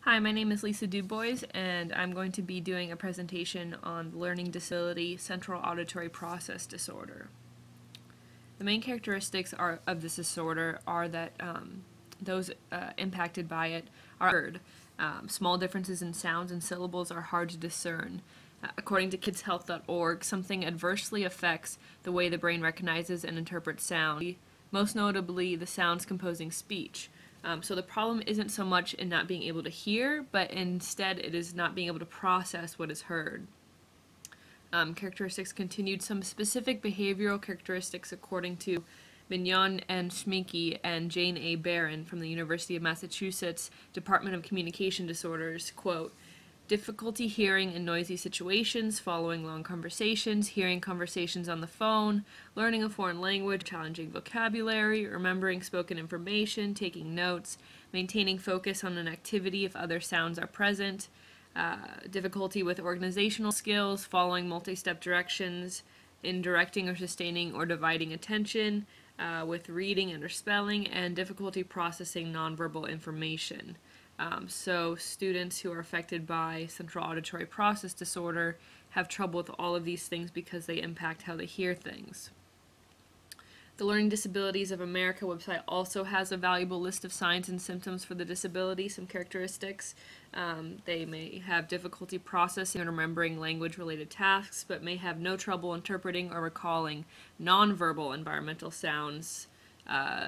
Hi, my name is Lisa Dubois, and I'm going to be doing a presentation on learning disability central auditory process disorder. The main characteristics of this disorder are that those impacted by it are heard. Small differences in sounds and syllables are hard to discern. According to kidshealth.org, something adversely affects the way the brain recognizes and interprets sound, most notably the sounds composing speech. So the problem isn't so much in not being able to hear, but instead it is not being able to process what is heard. Characteristics continued. Some specific behavioral characteristics according to Mignon and Schminke and Jane A. Barron from the University of Massachusetts Department of Communication Disorders, quote, difficulty hearing in noisy situations, following long conversations, hearing conversations on the phone, learning a foreign language, challenging vocabulary, remembering spoken information, taking notes, maintaining focus on an activity if other sounds are present, difficulty with organizational skills, following multi-step directions, in directing or sustaining or dividing attention, with reading and or spelling, and difficulty processing nonverbal information. So students who are affected by central auditory process disorder have trouble with all of these things because they impact how they hear things. The Learning Disabilities of America website also has a valuable list of signs and symptoms for the disability, some characteristics. They may have difficulty processing and remembering language-related tasks, but may have no trouble interpreting or recalling nonverbal environmental sounds,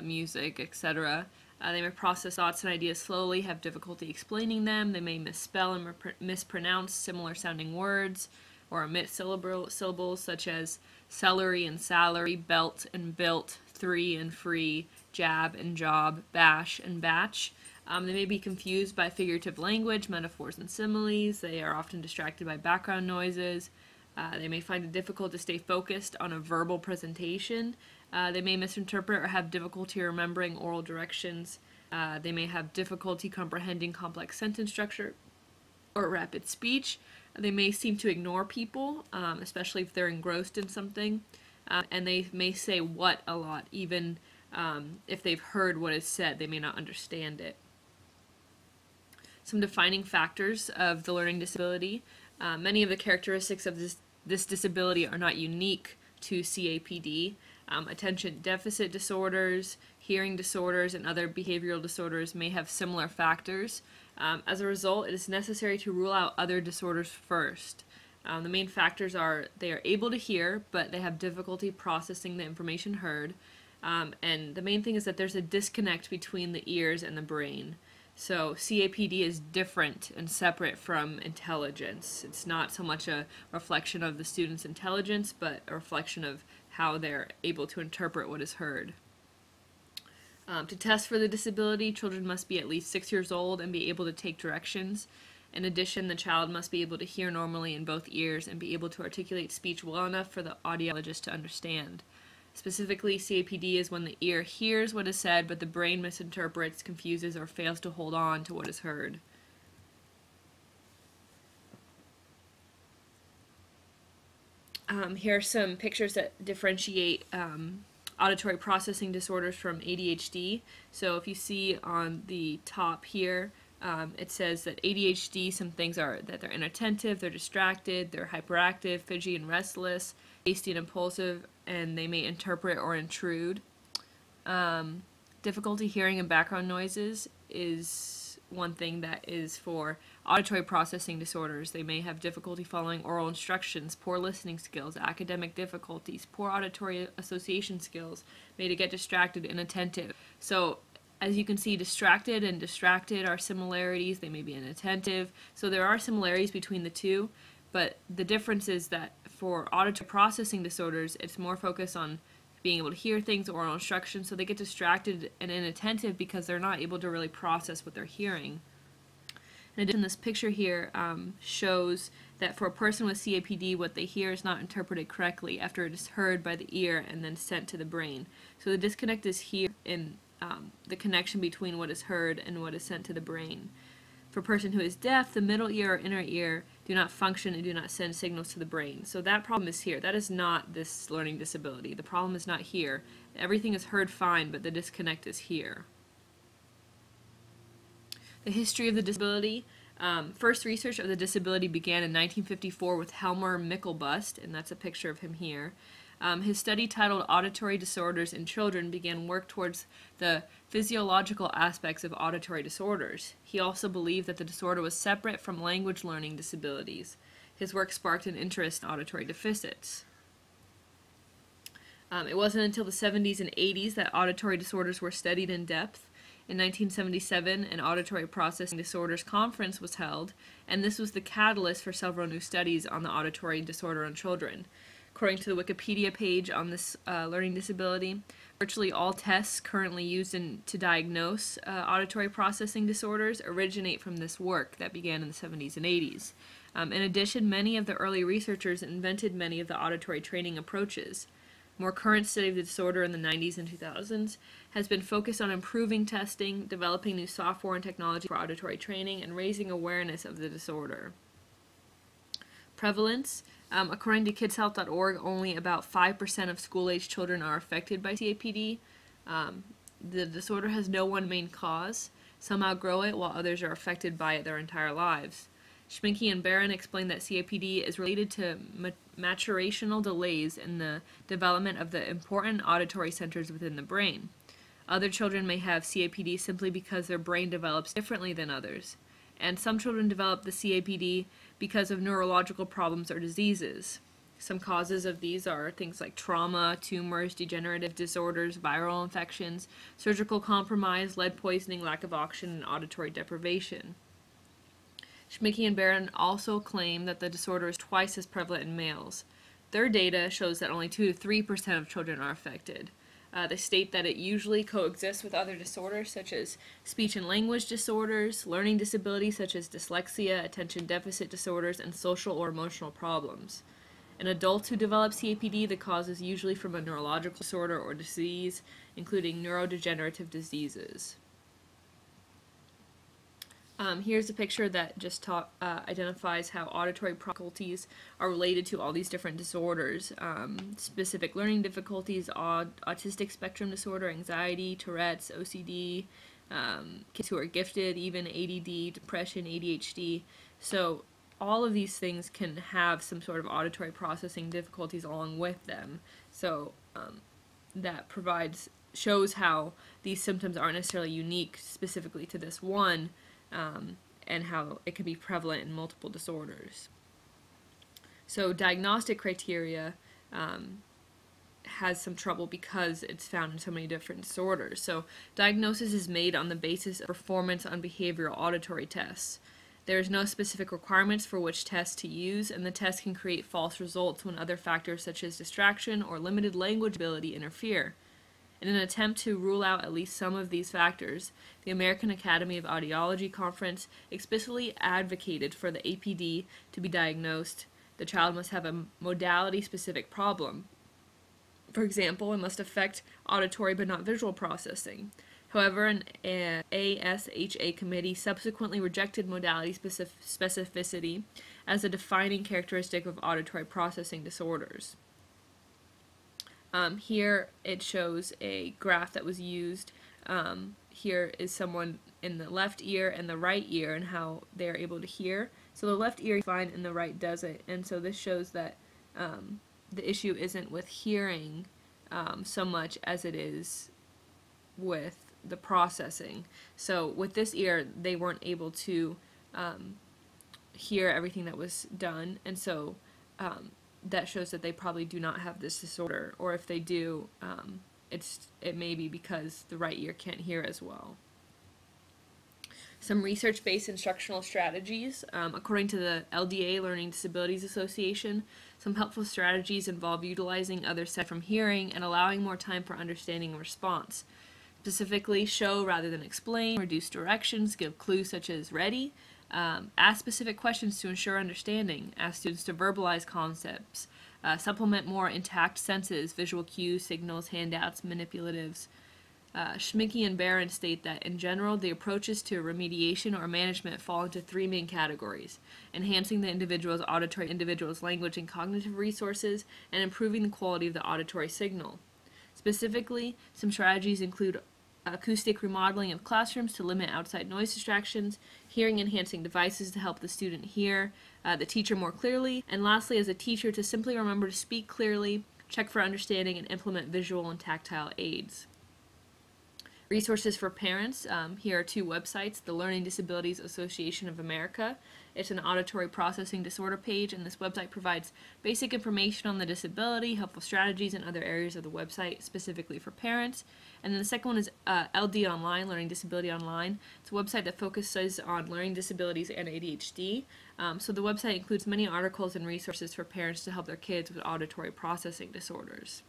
music, etc. They may process thoughts and ideas slowly, have difficulty explaining them. They may misspell and mispronounce similar-sounding words, or omit syllables such as celery and salary, belt and built, three and free, jab and job, bash and batch. They may be confused by figurative language, metaphors, and similes. They are often distracted by background noises. They may find it difficult to stay focused on a verbal presentation. They may misinterpret or have difficulty remembering oral directions. They may have difficulty comprehending complex sentence structure or rapid speech. They may seem to ignore people, especially if they're engrossed in something. And they may say what a lot, even if they've heard what is said, they may not understand it. Some defining factors of the learning disability. Many of the characteristics of this disability are not unique to CAPD. Attention deficit disorders, hearing disorders, and other behavioral disorders may have similar factors. As a result, it is necessary to rule out other disorders first. The main factors are they are able to hear, but they have difficulty processing the information heard. And the main thing is that there's a disconnect between the ears and the brain. So CAPD is different and separate from intelligence. It's not so much a reflection of the student's intelligence, but a reflection of how they're able to interpret what is heard. To test for the disability, children must be at least 6 years old and be able to take directions. In addition, the child must be able to hear normally in both ears and be able to articulate speech well enough for the audiologist to understand. Specifically, CAPD is when the ear hears what is said, but the brain misinterprets, confuses, or fails to hold on to what is heard. Here are some pictures that differentiate auditory processing disorders from ADHD. So if you see on the top here, it says that ADHD, some things are that they're inattentive, they're distracted, they're hyperactive, fidgety and restless, hasty and impulsive, and they may interpret or intrude. Difficulty hearing and background noises is one thing that is for auditory processing disorders. They may have difficulty following oral instructions, poor listening skills, academic difficulties, poor auditory association skills, may to get distracted, inattentive. So as you can see, distracted and distracted are similarities. They may be inattentive. So there are similarities between the two, but the difference is that for auditory processing disorders, it's more focused on being able to hear things, oral instructions, so they get distracted and inattentive because they're not able to really process what they're hearing. In addition, this picture here shows that for a person with CAPD, what they hear is not interpreted correctly after it is heard by the ear and then sent to the brain. So the disconnect is here in the connection between what is heard and what is sent to the brain. For a person who is deaf, the middle ear or inner ear do not function and do not send signals to the brain. So that problem is here. That is not this learning disability. The problem is not here. Everything is heard fine, but the disconnect is here. The history of the disability. First research of the disability began in 1954 with Helmer Michelbust, and that's a picture of him here. His study titled Auditory Disorders in Children began work towards the physiological aspects of auditory disorders. He also believed that the disorder was separate from language learning disabilities. His work sparked an interest in auditory deficits. It wasn't until the 70s and 80s that auditory disorders were studied in depth. In 1977, an auditory processing disorders conference was held, and this was the catalyst for several new studies on the auditory disorder in children. According to the Wikipedia page on this learning disability, virtually all tests currently used to diagnose auditory processing disorders originate from this work that began in the 70s and 80s. In addition, many of the early researchers invented many of the auditory training approaches. More current study of the disorder in the 90s and 2000s has been focused on improving testing, developing new software and technology for auditory training, and raising awareness of the disorder. Prevalence. According to kidshealth.org, only about 5% of school-age children are affected by CAPD. The disorder has no one main cause. Some outgrow it, while others are affected by it their entire lives. Schminke and Barron explained that CAPD is related to maturational delays in the development of the important auditory centers within the brain. Other children may have CAPD simply because their brain develops differently than others. And some children develop the CAPD because of neurological problems or diseases. Some causes of these are things like trauma, tumors, degenerative disorders, viral infections, surgical compromise, lead poisoning, lack of oxygen, and auditory deprivation. Schminke and Barron also claim that the disorder is twice as prevalent in males. Their data shows that only 2 to 3% of children are affected. They state that it usually coexists with other disorders such as speech and language disorders, learning disabilities such as dyslexia, attention deficit disorders, and social or emotional problems. In adults who develop CAPD, the cause is usually from a neurological disorder or disease, including neurodegenerative diseases. Here's a picture that just identifies how auditory difficulties are related to all these different disorders. Specific learning difficulties, autistic spectrum disorder, anxiety, Tourette's, OCD, kids who are gifted, even ADD, depression, ADHD. So all of these things can have some sort of auditory processing difficulties along with them. So that shows how these symptoms aren't necessarily unique specifically to this one, and how it can be prevalent in multiple disorders. So diagnostic criteria has some trouble because it's found in so many different disorders. So diagnosis is made on the basis of performance on behavioral auditory tests. There is no specific requirements for which test to use, and the test can create false results when other factors such as distraction or limited language ability interfere. In an attempt to rule out at least some of these factors, the American Academy of Audiology Conference explicitly advocated for the APD to be diagnosed. The child must have a modality-specific problem. For example, it must affect auditory but not visual processing. However, an ASHA committee subsequently rejected modality specificity as a defining characteristic of auditory processing disorders. Here it shows a graph that was used. Here is someone in the left ear and the right ear and how they're able to hear. So the left ear is fine and the right doesn't. And so this shows that the issue isn't with hearing so much as it is with the processing. So with this ear, they weren't able to hear everything that was done. And so that shows that they probably do not have this disorder, or if they do, it may be because the right ear can't hear as well. Some research-based instructional strategies. According to the LDA, Learning Disabilities Association, some helpful strategies involve utilizing other set from hearing and allowing more time for understanding and response. Specifically, show rather than explain, reduce directions, give clues such as ready, ask specific questions to ensure understanding, ask students to verbalize concepts, supplement more intact senses, visual cues, signals, handouts, manipulatives. Schminke and Barron state that, in general, the approaches to remediation or management fall into 3 main categories: enhancing the individual's language and cognitive resources, and improving the quality of the auditory signal. Specifically, some strategies include acoustic remodeling of classrooms to limit outside noise distractions, hearing enhancing devices to help the student hear the teacher more clearly, and lastly, as a teacher, to simply remember to speak clearly, check for understanding, and implement visual and tactile aids. Resources for parents. Here are two websites: the Learning Disabilities Association of America. It's an auditory processing disorder page, and this website provides basic information on the disability, helpful strategies, and other areas of the website specifically for parents. And then the second one is LD Online, Learning Disability Online. It's a website that focuses on learning disabilities and ADHD. So the website includes many articles and resources for parents to help their kids with auditory processing disorders.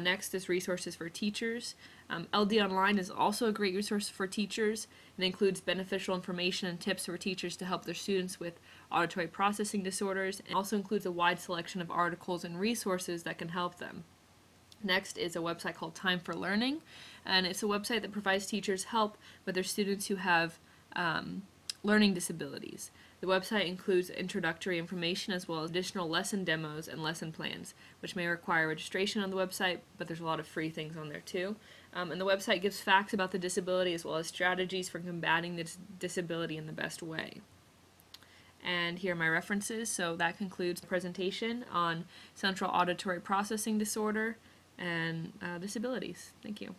Next is resources for teachers. LD Online is also a great resource for teachers. It includes beneficial information and tips for teachers to help their students with auditory processing disorders, and also includes a wide selection of articles and resources that can help them. Next is a website called Time for Learning, and it's a website that provides teachers help with their students who have learning disabilities. The website includes introductory information as well as additional lesson demos and lesson plans, which may require registration on the website, but there's a lot of free things on there too. And the website gives facts about the disability as well as strategies for combating the disability in the best way. And here are my references. So that concludes the presentation on central auditory processing disorder and disabilities. Thank you.